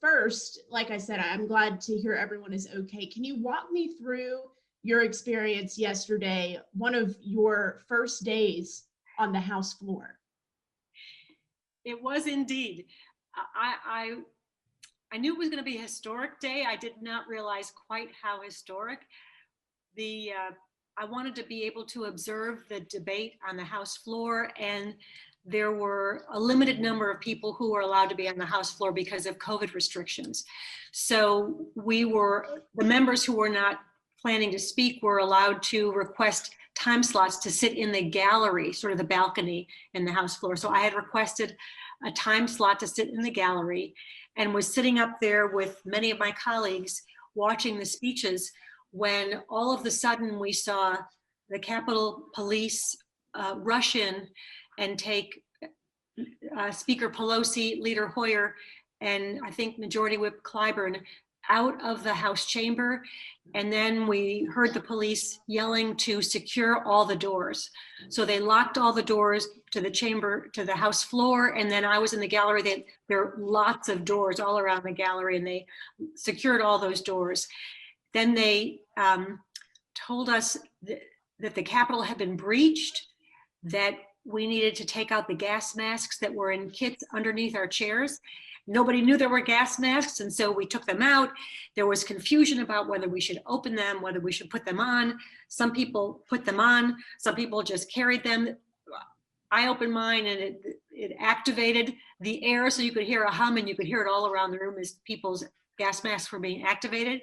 first, like I said, I'm glad to hear everyone is okay. Can you walk me through your experience yesterday, one of your first days on the House floor? It was indeed. I knew it was going to be a historic day. I did not realize quite how historic. I wanted to be able to observe the debate on the House floor, and there were a limited number of people who were allowed to be on the House floor because of COVID restrictions. So the members who were not planning to speak were allowed to request time slots to sit in the gallery, sort of the balcony in the House floor. So I had requested a time slot to sit in the gallery and was sitting up there with many of my colleagues watching the speeches when all of a sudden we saw the Capitol Police rush in and take Speaker Pelosi, Leader Hoyer, and I think Majority Whip Clyburn out of the House chamber. And then we heard the police yelling to secure all the doors. So they locked all the doors to the chamber, to the House floor. And then I was in the gallery. There are lots of doors all around the gallery, and they secured all those doors. Then they told us that the Capitol had been breached, that we needed to take out the gas masks that were in kits underneath our chairs. Nobody knew there were gas masks, and so we took them out. There was confusion about whether we should open them, whether we should put them on. Some people put them on, some people just carried them. I opened mine, and it activated the air, so you could hear a hum, and you could hear it all around the room as people's gas masks were being activated.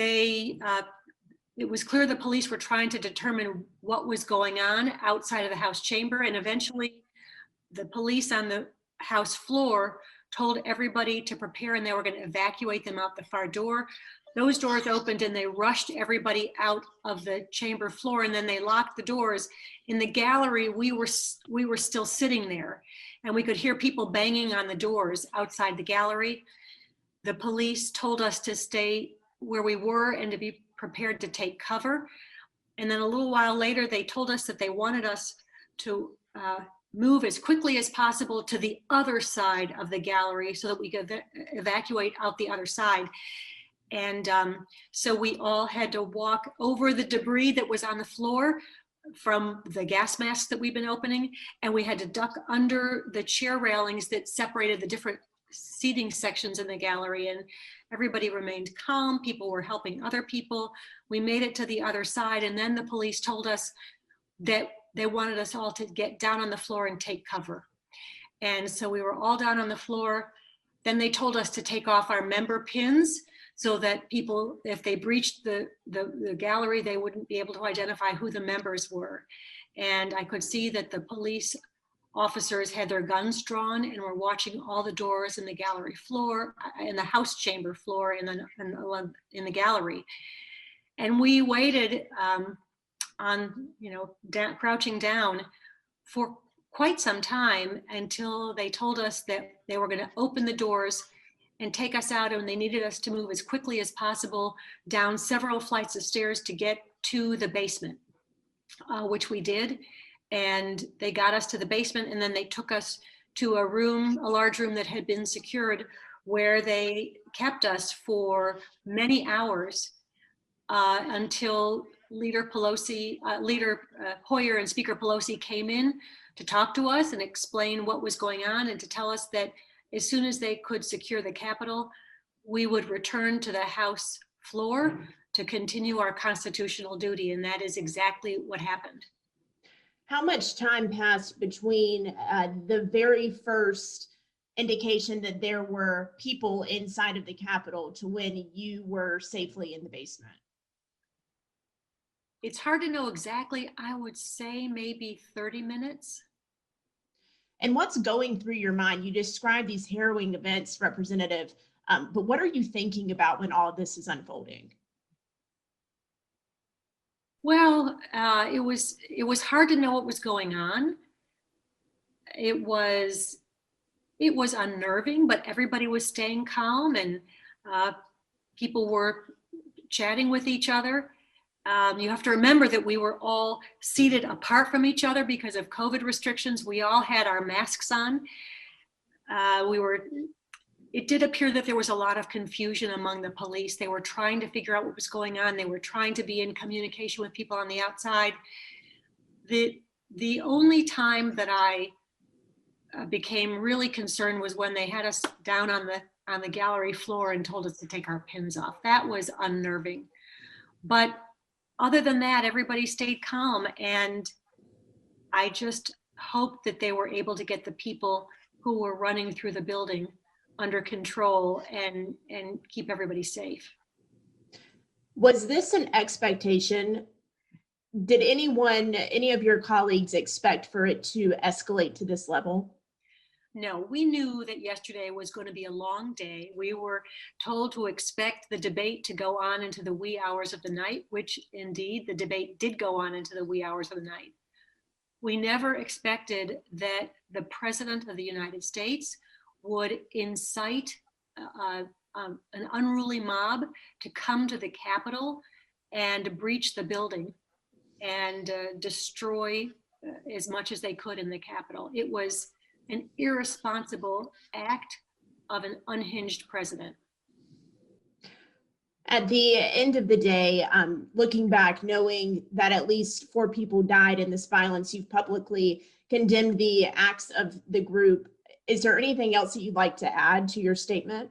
It was clear the police were trying to determine what was going on outside of the House chamber, and eventually the police on the House floor told everybody to prepare, and they were going to evacuate them out the far door. Those doors opened, and they rushed everybody out of the chamber floor, and then they locked the doors. In the gallery, we were still sitting there, and we could hear people banging on the doors outside the gallery. The police told us to stay where we were and to be prepared to take cover. And then a little while later, they told us that they wanted us to move as quickly as possible to the other side of the gallery so that we could evacuate out the other side. And so we all had to walk over the debris that was on the floor from the gas masks that we've been opening, and we had to duck under the chair railings that separated the different seating sections in the gallery, and everybody remained calm. People were helping other people. We made it to the other side, and then the police told us that they wanted us all to get down on the floor and take cover. And so we were all down on the floor. Then they told us to take off our member pins so that people, if they breached the gallery, they wouldn't be able to identify who the members were. And I could see that the police officers had their guns drawn and were watching all the doors in the gallery floor, in the House chamber floor, in the gallery. And we waited crouching down for quite some time until they told us that they were going to open the doors and take us out, and they needed us to move as quickly as possible down several flights of stairs to get to the basement, which we did. And they got us to the basement, and then they took us to a large room that had been secured, where they kept us for many hours until Leader Hoyer and Speaker Pelosi came in to talk to us and explain what was going on, and to tell us that as soon as they could secure the Capitol, we would return to the House floor to continue our constitutional duty. And that is exactly what happened. How much time passed between the very first indication that there were people inside of the Capitol to when you were safely in the basement? It's hard to know exactly. I would say maybe 30 minutes. And what's going through your mind? You described these harrowing events, Representative, but what are you thinking about when all of this is unfolding? Well, it was hard to know what was going on. It was unnerving, but everybody was staying calm, and people were chatting with each other. You have to remember that we were all seated apart from each other because of COVID restrictions. We all had our masks on. We were it did appear that there was a lot of confusion among the police. They were trying to figure out what was going on. They were trying to be in communication with people on the outside. The only time that I became really concerned was when they had us down on the gallery floor and told us to take our pins off. That was unnerving. But other than that, everybody stayed calm, and I just hope that they were able to get the people who were running through the building under control and keep everybody safe. Was this an expectation? Did any of your colleagues expect for it to escalate to this level? No, we knew that yesterday was going to be a long day. We were told to expect the debate to go on into the wee hours of the night, which indeed the debate did go on into the wee hours of the night. We never expected that the President of the United States would incite an unruly mob to come to the Capitol and breach the building and destroy as much as they could in the Capitol. It was an irresponsible act of an unhinged president. At the end of the day, looking back, knowing that at least 4 people died in this violence, you've publicly condemned the acts of the group. Is there anything else that you'd like to add to your statement?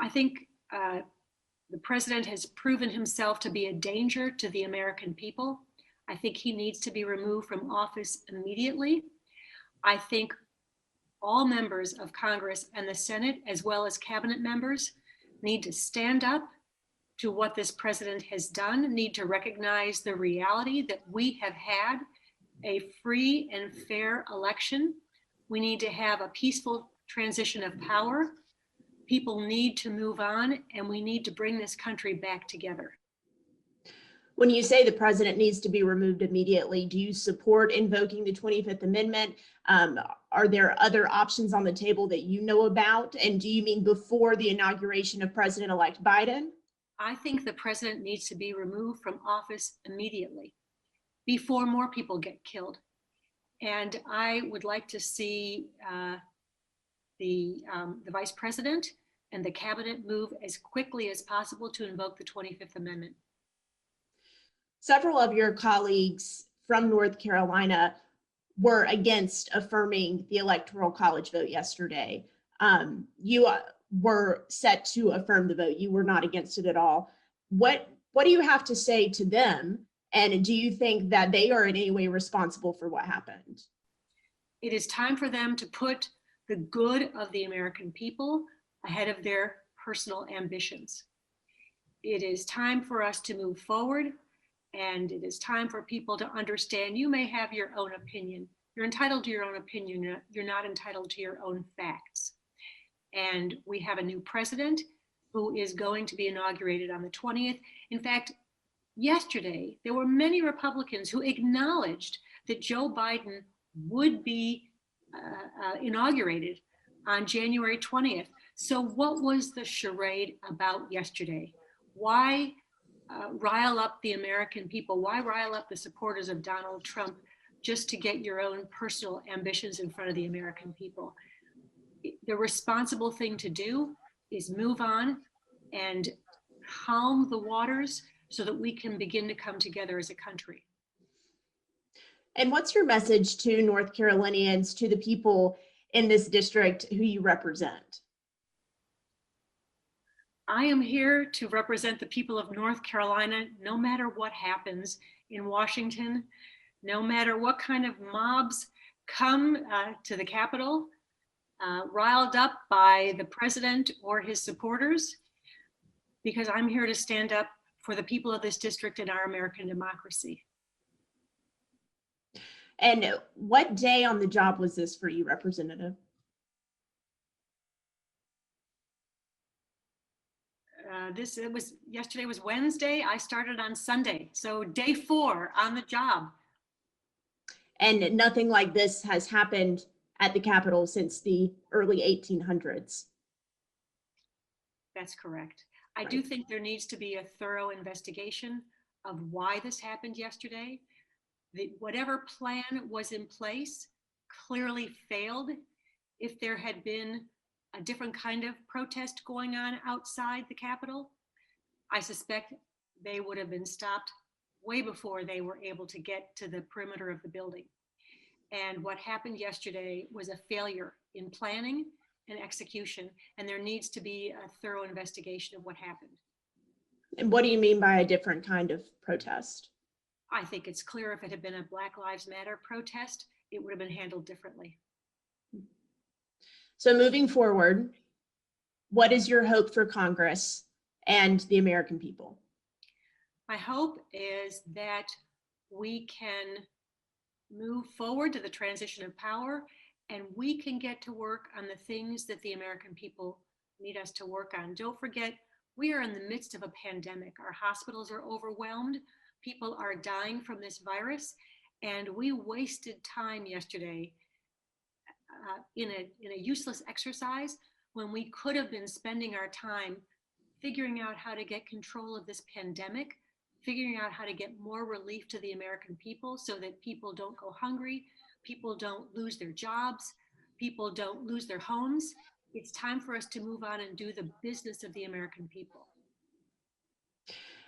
I think the president has proven himself to be a danger to the American people. I think he needs to be removed from office immediately. I think all members of Congress and the Senate, as well as cabinet members, need to stand up to what this president has done, need to recognize the reality that we have had a free and fair election. We need to have a peaceful transition of power. People need to move on, and we need to bring this country back together. When you say the president needs to be removed immediately, do you support invoking the 25th Amendment? Are there other options on the table that you know about? And do you mean before the inauguration of President-elect Biden? I think the president needs to be removed from office immediately before more people get killed. And I would like to see the vice president and the cabinet move as quickly as possible to invoke the 25th Amendment. Several of your colleagues from North Carolina were against affirming the Electoral College vote yesterday. You were set to affirm the vote. You were not against it at all. What do you have to say to them? And do you think that they are in any way responsible for what happened? It is time for them to put the good of the American people ahead of their personal ambitions. It is time for us to move forward. And it is time for people to understand you may have your own opinion. You're entitled to your own opinion. You're not entitled to your own facts. And we have a new president who is going to be inaugurated on the 20th. In fact, yesterday, there were many Republicans who acknowledged that Joe Biden would be inaugurated on January 20th. So what was the charade about yesterday? Why rile up the American people? Why rile up the supporters of Donald Trump just to get your own personal ambitions in front of the American people? The responsible thing to do is move on and calm the waters so that we can begin to come together as a country. And what's your message to North Carolinians, to the people in this district who you represent? I am here to represent the people of North Carolina, no matter what happens in Washington, no matter what kind of mobs come to the Capitol, riled up by the president or his supporters, because I'm here to stand up for the people of this district and our American democracy. And what day on the job was this for you, Representative? Yesterday was Wednesday. I started on Sunday. So day 4 on the job. And nothing like this has happened at the Capitol since the early 1800s. That's correct. I do think there needs to be a thorough investigation of why this happened yesterday. Whatever plan was in place clearly failed if there had been a different kind of protest going on outside the Capitol, I suspect they would have been stopped way before they were able to get to the perimeter of the building. And what happened yesterday was a failure in planning and execution, and there needs to be a thorough investigation of what happened. And what do you mean by a different kind of protest? I think it's clear if it had been a Black Lives Matter protest, it would have been handled differently. So moving forward, what is your hope for Congress and the American people? My hope is that we can move forward to the transition of power, and we can get to work on the things that the American people need us to work on. Don't forget, we are in the midst of a pandemic. Our hospitals are overwhelmed. People are dying from this virus, and we wasted time yesterday in a useless exercise when we could have been spending our time figuring out how to get control of this pandemic, figuring out how to get more relief to the American people so that people don't go hungry, people don't lose their jobs, people don't lose their homes. It's time for us to move on and do the business of the American people.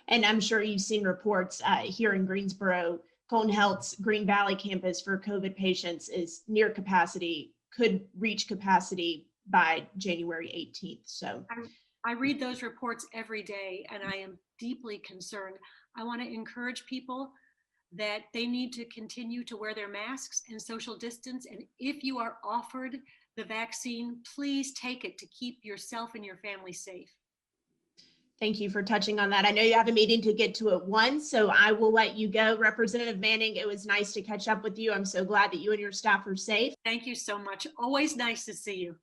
And I'm sure you've seen reports here in Greensboro, Cone Health's Green Valley campus for COVID patients is near capacity, could reach capacity by January 18th. So I read those reports every day, and I am deeply concerned. I want to encourage people that they need to continue to wear their masks and social distance. And if you are offered the vaccine, please take it to keep yourself and your family safe. Thank you for touching on that. I know you have a meeting to get to at 1, so I will let you go. Representative Manning, it was nice to catch up with you. I'm so glad that you and your staff are safe. Thank you so much. Always nice to see you.